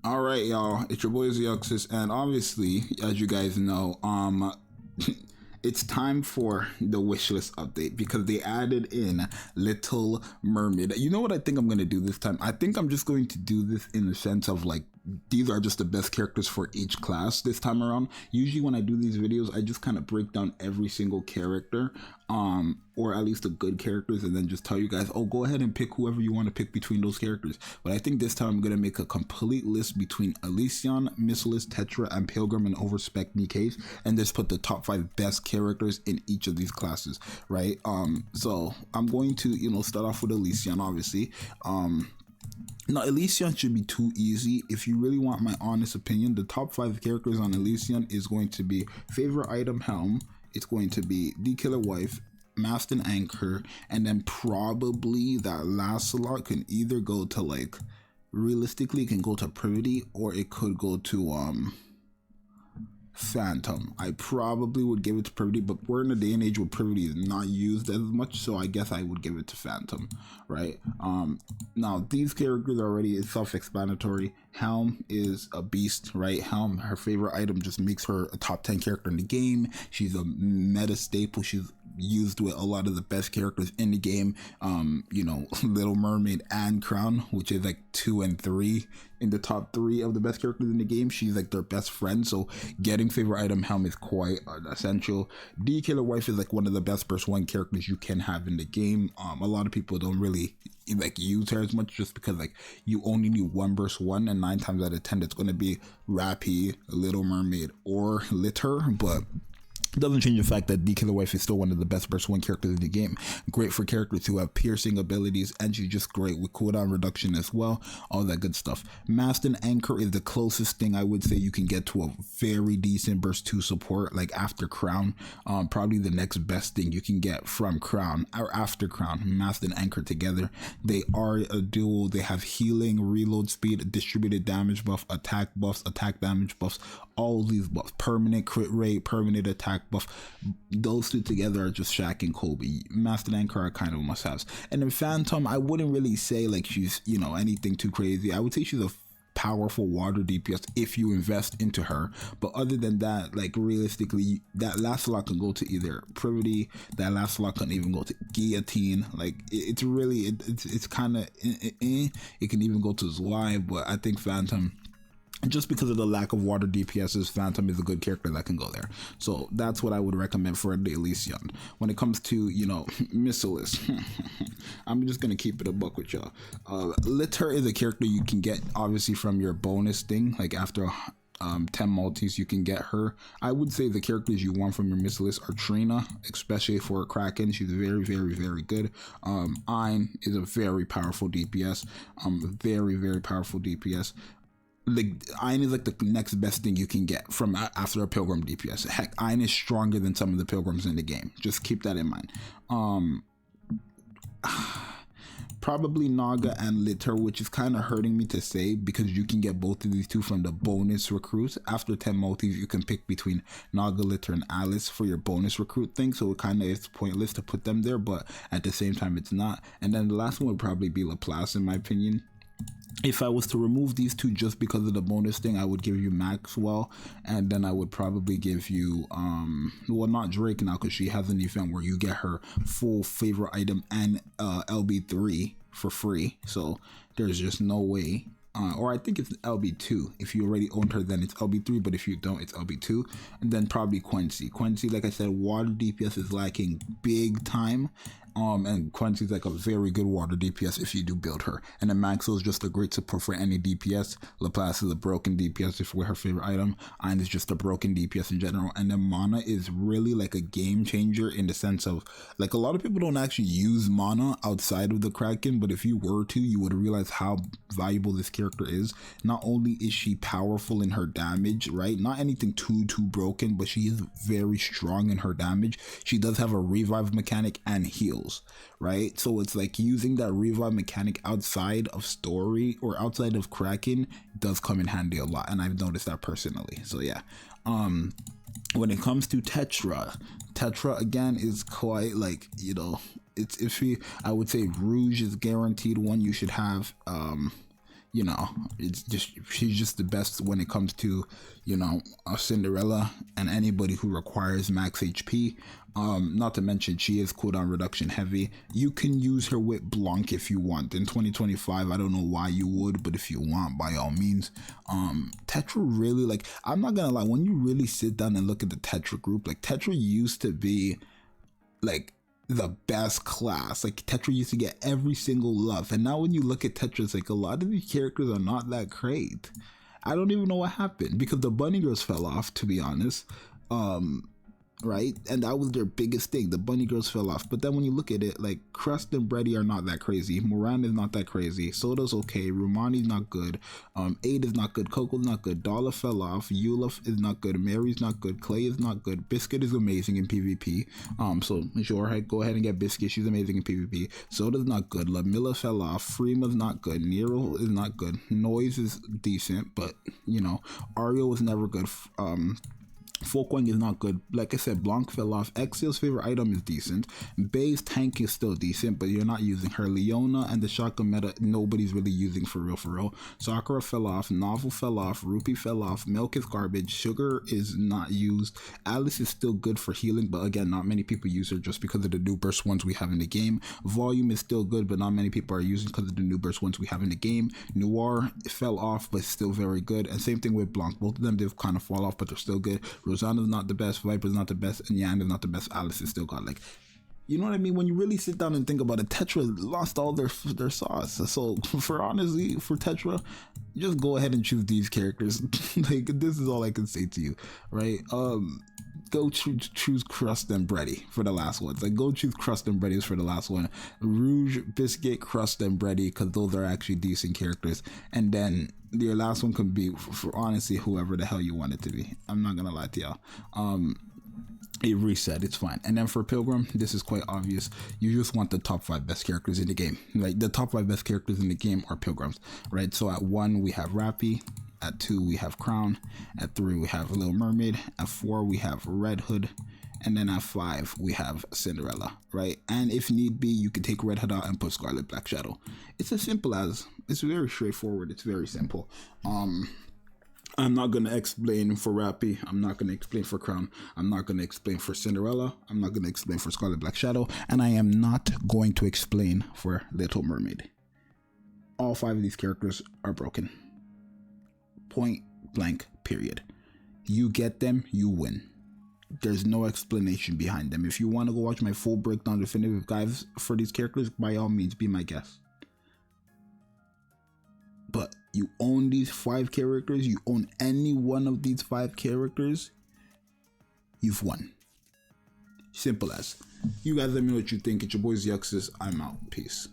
All right, y'all. It's your boy Zxous, and obviously, as you guys know, it's time for the wishlist update because they added in Little Mermaid. You know what I think I'm gonna do this time? I think I'm just going to do this in the sense of like these are just the best characters for each class this time around. Usually when I do these videos, I just kind of break down every single character, or at least the good characters, and then just tell you guys, oh, go ahead and pick whoever you want to pick between those characters. But I think this time I'm gonna make a complete list between Elysion, Missilis, Tetra, and Pilgrim and overspec Nikke, and just put the top 5 best characters in each of these classes, right? So I'm going to start off with Elysion, obviously. Now, Elysion should be too easy. If you really want my honest opinion, the top 5 characters on Elysion is going to be favorite item Helm, it's going to be the killer wife, mast and anchor, and then probably that last slot can either go to like, realistically it can go to Privity, or it could go to Phantom. I probably would give it to Privity, but we're in a day and age where Privity is not used as much, so I guess I would give it to Phantom, right? Now these characters already is self-explanatory. Helm is a beast, right? Helm, her favorite item just makes her a top 10 character in the game. She's a meta staple. She's used with a lot of the best characters in the game. Little Mermaid and Crown, which is like 2 and 3 in the top 3 of the best characters in the game. She's like their best friend, so getting favorite item Helm is quite essential. The killer wife is like one of the best burst 1 characters you can have in the game. A lot of people don't really like use her as much just because like you only need 1 burst 1, and 9 times out of 10 it's going to be Rappy, Little Mermaid, or Litter. But doesn't change the fact that the killer wife is still one of the best burst 1 characters in the game. Great for characters who have piercing abilities, and she's just great with cooldown reduction as well, all that good stuff. Mast and anchor is the closest thing I would say you can get to a very decent burst 2 support, like after Crown. Probably the next best thing you can get from Crown or after Crown. Mast and anchor together, they are a duo. They have healing, reload speed, distributed damage buff, attack buffs, attack damage buffs, all these buffs, permanent crit rate, permanent attack buff. Those two together are just Shaq and Kobe. Master and Anchor are kind of must-haves. And then Phantom, I wouldn't really say like she's anything too crazy. I would say she's a powerful water DPS if you invest into her, but other than that, like realistically, that last slot can go to either Privity, that last slot can even go to Guillotine. Like it's really it's kind of it can even go to Zwei, but I think Phantom, just because of the lack of water DPSs, Phantom is a good character that can go there. So that's what I would recommend for the Elysion. When it comes to, Missilis, I'm just going to keep it a buck with y'all. Litter is a character you can get, obviously, from your bonus thing. Like, after 10 multis, you can get her. I would say the characters you want from your Missilis are Trina, especially for Kraken. She's very, very, very good. Ein is a very powerful DPS. Very, very powerful DPS. Like Ein is like the next best thing you can get from after a Pilgrim DPS. Heck, Ein is stronger than some of the Pilgrims in the game. Just keep that in mind. Probably Naga and Litter, which is kind of hurting me to say because you can get both of these two from the bonus recruits. After 10 multis, you can pick between Naga, Litter, and Alice for your bonus recruit thing, so it kind of is pointless to put them there, but at the same time it's not. And then the last one would probably be Laplace, in my opinion. If I was to remove these two just because of the bonus thing, I would give you Maxwell, and then I would probably give you well, not Drake now, because she has an event where you get her full favorite item and LB3 for free, so there's just no way. Or I think it's LB2. If you already owned her, then it's LB3, but if you don't, it's LB2. And then probably Quincy. Quincy, like I said, water DPS is lacking big time. And Quincy's like a very good water DPS if you do build her. And then Maxwell is just a great support for any DPS. Laplace is a broken DPS if we're her favorite item. Ein is just a broken DPS in general. And then Mana is really like a game changer in the sense of, like, a lot of people don't actually use Mana outside of the Kraken, but if you were to, you would realize how valuable this character is. Not only is she powerful in her damage, right? Not anything too broken, but she is very strong in her damage. She does have a revive mechanic and heals, right? So it's like using that revive mechanic outside of story or outside of Kraken does come in handy a lot, and I've noticed that personally. So yeah. When it comes to Tetra again is quite like, it's iffy. I would say Rouge is guaranteed one you should have. you know, it's just, she's just the best when it comes to, you know, Cinderella and anybody who requires max HP. Not to mention she is cooldown reduction heavy. You can use her with Blanc if you want. In 2025, I don't know why you would, but if you want, by all means. Tetra really, like, I'm not gonna lie, when you really sit down and look at the Tetra group, like, Tetra used to be like the best class. Like, Tetra used to get every single love, and now when you look at Tetra, it's like a lot of these characters are not that great. I don't even know what happened, because the bunny girls fell off, to be honest. Right, and that was their biggest thing. The bunny girls fell off. But then when you look at it, like, Crust and Brady are not that crazy. Moran is not that crazy. Soda's okay. Rumani's not good. Aid is not good. Coco's not good. Dala fell off. Eulaf is not good. Mary's not good. Clay is not good. Biscuit is amazing in PvP. So sure, go ahead and get Biscuit. She's amazing in PvP. Soda's not good. Lamilla fell off. Freema's not good. Nero is not good. Noise is decent, but you know, Ario was never good. Folkwang is not good. Like I said, Blanc fell off. Exil's favorite item is decent. Bay's tank is still decent, but you're not using her. Leona and the shotgun meta, nobody's really using for real. Sakura fell off. Novel fell off. Rupee fell off. Milk is garbage. Sugar is not used. Alice is still good for healing, but again, not many people use her just because of the new burst ones we have in the game. Volume is still good, but not many people are using because of the new burst ones we have in the game. Noir fell off, but still very good. And same thing with Blanc. Both of them, they've kind of fall off, but they're still good. Rosanna's not the best, Viper's not the best, and Yan is not the best. Alice is still got, like, you know what I mean? When you really sit down and think about it, Tetra lost all their sauce. So for Tetra, just go ahead and choose these characters. Like, this is all I can say to you, right? Go choose Crust and Brady for the last ones. Like, go choose Crust and Brady for the last one. Rouge, Biscuit, Crust, and Brady, because those are actually decent characters. And then your last one could be for honestly whoever the hell you want it to be. I'm not gonna lie to y'all. It reset, it's fine. And then for Pilgrim, this is quite obvious. You just want the top 5 best characters in the game. Like, the top 5 best characters in the game are Pilgrims, right? So at 1 we have Rappy, at 2 we have Crown, at 3 we have Little Mermaid, at 4 we have Red Hood, and then at 5 we have Cinderella, right? And if need be, you can take Red Hood out and put Scarlet Black Shadow. It's as simple as, it's very straightforward, it's very simple. I'm not going to explain for Rappy. I'm not going to explain for Crown. I'm not going to explain for Cinderella. I'm not going to explain for Scarlet Black Shadow. And I am not going to explain for Little Mermaid. All 5 of these characters are broken. Point blank, period. You get them, you win. There's no explanation behind them. If you want to go watch my full breakdown definitive guides for these characters, by all means, be my guest. But you own these 5 characters, you own any one of these 5 characters, you've won. Simple as. You guys let me know what you think. It's your boy Zxous. I'm out. Peace.